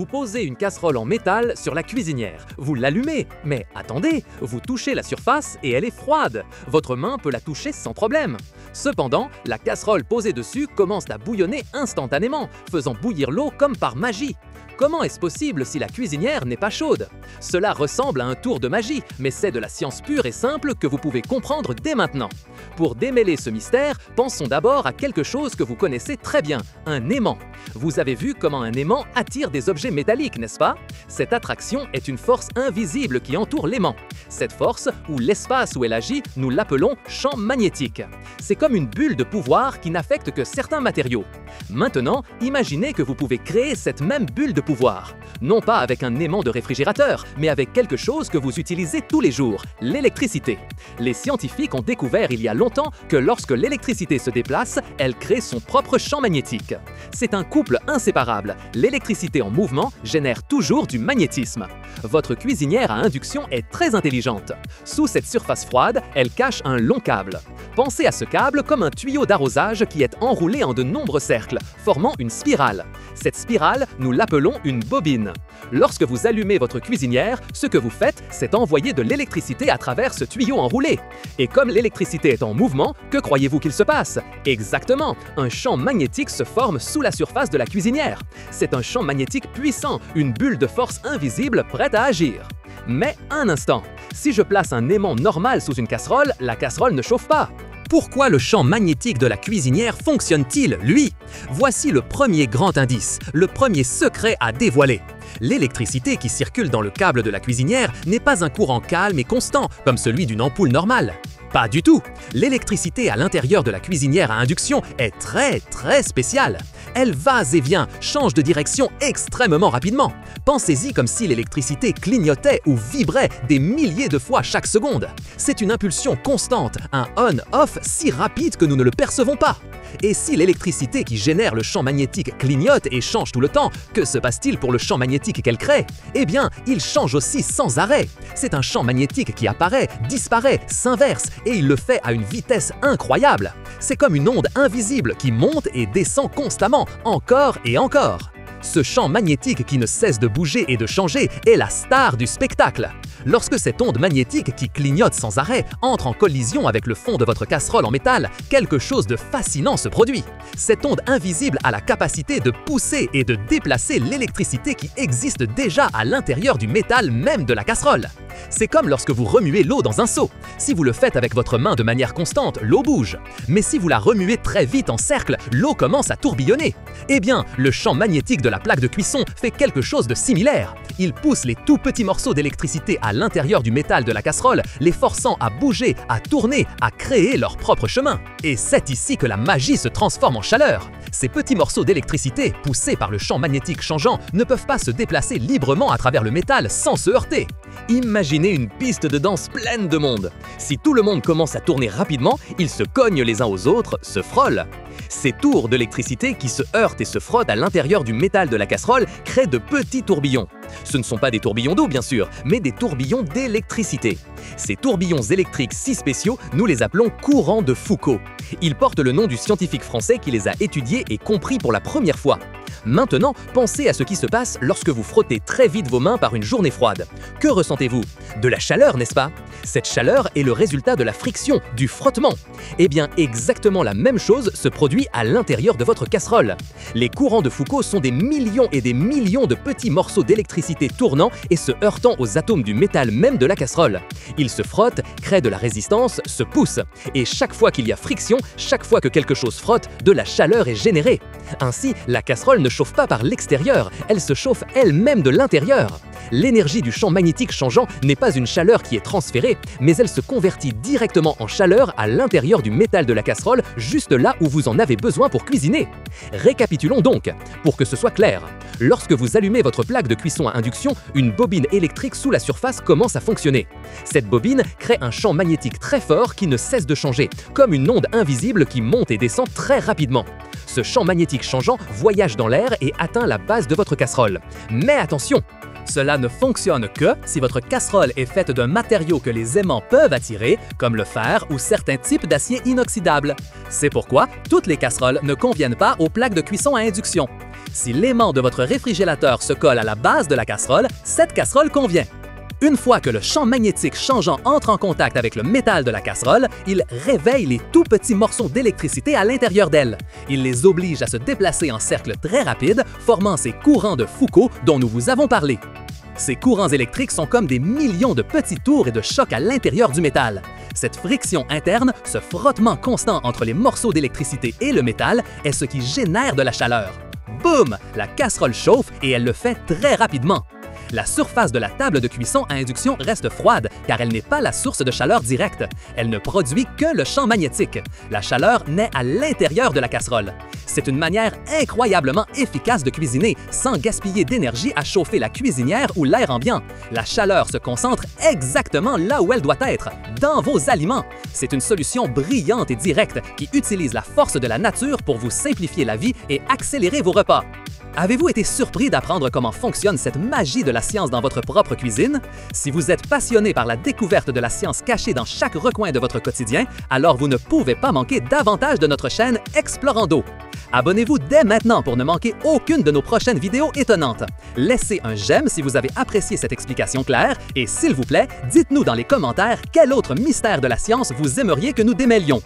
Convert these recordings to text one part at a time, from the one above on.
Vous posez une casserole en métal sur la cuisinière. Vous l'allumez, mais attendez, vous touchez la surface et elle est froide. Votre main peut la toucher sans problème. Cependant, la casserole posée dessus commence à bouillonner instantanément, faisant bouillir l'eau comme par magie. Comment est-ce possible si la cuisinière n'est pas chaude? Cela ressemble à un tour de magie, mais c'est de la science pure et simple que vous pouvez comprendre dès maintenant. Pour démêler ce mystère, pensons d'abord à quelque chose que vous connaissez très bien, un aimant. Vous avez vu comment un aimant attire des objets métalliques, n'est-ce pas? Cette attraction est une force invisible qui entoure l'aimant. Cette force, ou l'espace où elle agit, nous l'appelons champ magnétique. C'est comme une bulle de pouvoir qui n'affecte que certains matériaux. Maintenant, imaginez que vous pouvez créer cette même bulle de pouvoir. Non pas avec un aimant de réfrigérateur, mais avec quelque chose que vous utilisez tous les jours, l'électricité. Les scientifiques ont découvert il y a longtemps que lorsque l'électricité se déplace, elle crée son propre champ magnétique. C'est un couple inséparable. L'électricité en mouvement génère toujours du magnétisme. Votre cuisinière à induction est très intelligente. Sous cette surface froide, elle cache un long câble. Pensez à ce câble comme un tuyau d'arrosage qui est enroulé en de nombreux cercles, formant une spirale. Cette spirale, nous l'appelons une bobine. Lorsque vous allumez votre cuisinière, ce que vous faites, c'est envoyer de l'électricité à travers ce tuyau enroulé. Et comme l'électricité est en mouvement, que croyez-vous qu'il se passe? Exactement, un champ magnétique se forme sous la surface de la cuisinière. C'est un champ magnétique puissant, une bulle de force invisible prête à agir. Mais un instant, si je place un aimant normal sous une casserole, la casserole ne chauffe pas. Pourquoi le champ magnétique de la cuisinière fonctionne-t-il, lui? Voici le premier grand indice, le premier secret à dévoiler. L'électricité qui circule dans le câble de la cuisinière n'est pas un courant calme et constant, comme celui d'une ampoule normale. Pas du tout! L'électricité à l'intérieur de la cuisinière à induction est très spéciale. Elle va et vient, change de direction extrêmement rapidement. Pensez-y comme si l'électricité clignotait ou vibrait des milliers de fois chaque seconde. C'est une impulsion constante, un on-off si rapide que nous ne le percevons pas. Et si l'électricité qui génère le champ magnétique clignote et change tout le temps, que se passe-t-il pour le champ magnétique qu'elle crée? Eh bien, il change aussi sans arrêt. C'est un champ magnétique qui apparaît, disparaît, s'inverse, et il le fait à une vitesse incroyable. C'est comme une onde invisible qui monte et descend constamment, encore et encore. Ce champ magnétique qui ne cesse de bouger et de changer est la star du spectacle. Lorsque cette onde magnétique qui clignote sans arrêt entre en collision avec le fond de votre casserole en métal, quelque chose de fascinant se produit. Cette onde invisible a la capacité de pousser et de déplacer l'électricité qui existe déjà à l'intérieur du métal même de la casserole. C'est comme lorsque vous remuez l'eau dans un seau. Si vous le faites avec votre main de manière constante, l'eau bouge. Mais si vous la remuez très vite en cercle, l'eau commence à tourbillonner. Eh bien, le champ magnétique de la plaque de cuisson fait quelque chose de similaire. Il pousse les tout petits morceaux d'électricité à l'intérieur du métal de la casserole, les forçant à bouger, à tourner, à créer leur propre chemin. Et c'est ici que la magie se transforme en chaleur. Ces petits morceaux d'électricité, poussés par le champ magnétique changeant, ne peuvent pas se déplacer librement à travers le métal sans se heurter. Imaginez une piste de danse pleine de monde. Si tout le monde commence à tourner rapidement, ils se cognent les uns aux autres, se frôlent. Ces tours d'électricité qui se heurtent et se frottent à l'intérieur du métal de la casserole créent de petits tourbillons. Ce ne sont pas des tourbillons d'eau bien sûr, mais des tourbillons d'électricité. Ces tourbillons électriques si spéciaux, nous les appelons courants de Foucault. Ils portent le nom du scientifique français qui les a étudiés et compris pour la première fois. Maintenant, pensez à ce qui se passe lorsque vous frottez très vite vos mains par une journée froide. Que ressentez-vous? De la chaleur, n'est-ce pas? Cette chaleur est le résultat de la friction, du frottement. Eh bien, exactement la même chose se produit à l'intérieur de votre casserole. Les courants de Foucault sont des millions et des millions de petits morceaux d'électricité tournant et se heurtant aux atomes du métal même de la casserole. Ils se frottent, créent de la résistance, se poussent. Et chaque fois qu'il y a friction, chaque fois que quelque chose frotte, de la chaleur est générée. Ainsi, la casserole ne chauffe pas par l'extérieur, elle se chauffe elle-même de l'intérieur. L'énergie du champ magnétique changeant n'est pas une chaleur qui est transférée, mais elle se convertit directement en chaleur à l'intérieur du métal de la casserole, juste là où vous en avez besoin pour cuisiner. Récapitulons donc, pour que ce soit clair. Lorsque vous allumez votre plaque de cuisson à induction, une bobine électrique sous la surface commence à fonctionner. Cette bobine crée un champ magnétique très fort qui ne cesse de changer, comme une onde invisible qui monte et descend très rapidement. Ce champ magnétique changeant voyage dans l'air et atteint la base de votre casserole. Mais attention! Cela ne fonctionne que si votre casserole est faite d'un matériau que les aimants peuvent attirer, comme le fer ou certains types d'acier inoxydable. C'est pourquoi toutes les casseroles ne conviennent pas aux plaques de cuisson à induction. Si l'aimant de votre réfrigérateur se colle à la base de la casserole, cette casserole convient. Une fois que le champ magnétique changeant entre en contact avec le métal de la casserole, il réveille les tout petits morceaux d'électricité à l'intérieur d'elle. Il les oblige à se déplacer en cercle très rapide, formant ces courants de Foucault dont nous vous avons parlé. Ces courants électriques sont comme des millions de petits tours et de chocs à l'intérieur du métal. Cette friction interne, ce frottement constant entre les morceaux d'électricité et le métal, est ce qui génère de la chaleur. Boum! La casserole chauffe et elle le fait très rapidement. La surface de la table de cuisson à induction reste froide car elle n'est pas la source de chaleur directe. Elle ne produit que le champ magnétique. La chaleur naît à l'intérieur de la casserole. C'est une manière incroyablement efficace de cuisiner sans gaspiller d'énergie à chauffer la cuisinière ou l'air ambiant. La chaleur se concentre exactement là où elle doit être, dans vos aliments. C'est une solution brillante et directe qui utilise la force de la nature pour vous simplifier la vie et accélérer vos repas. Avez-vous été surpris d'apprendre comment fonctionne cette magie de la science dans votre propre cuisine? Si vous êtes passionné par la découverte de la science cachée dans chaque recoin de votre quotidien, alors vous ne pouvez pas manquer davantage de notre chaîne Explorando. Abonnez-vous dès maintenant pour ne manquer aucune de nos prochaines vidéos étonnantes. Laissez un j'aime si vous avez apprécié cette explication claire et s'il vous plaît, dites-nous dans les commentaires quel autre mystère de la science vous aimeriez que nous démêlions.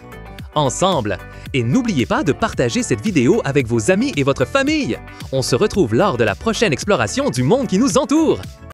Ensemble! Et n'oubliez pas de partager cette vidéo avec vos amis et votre famille! On se retrouve lors de la prochaine exploration du monde qui nous entoure!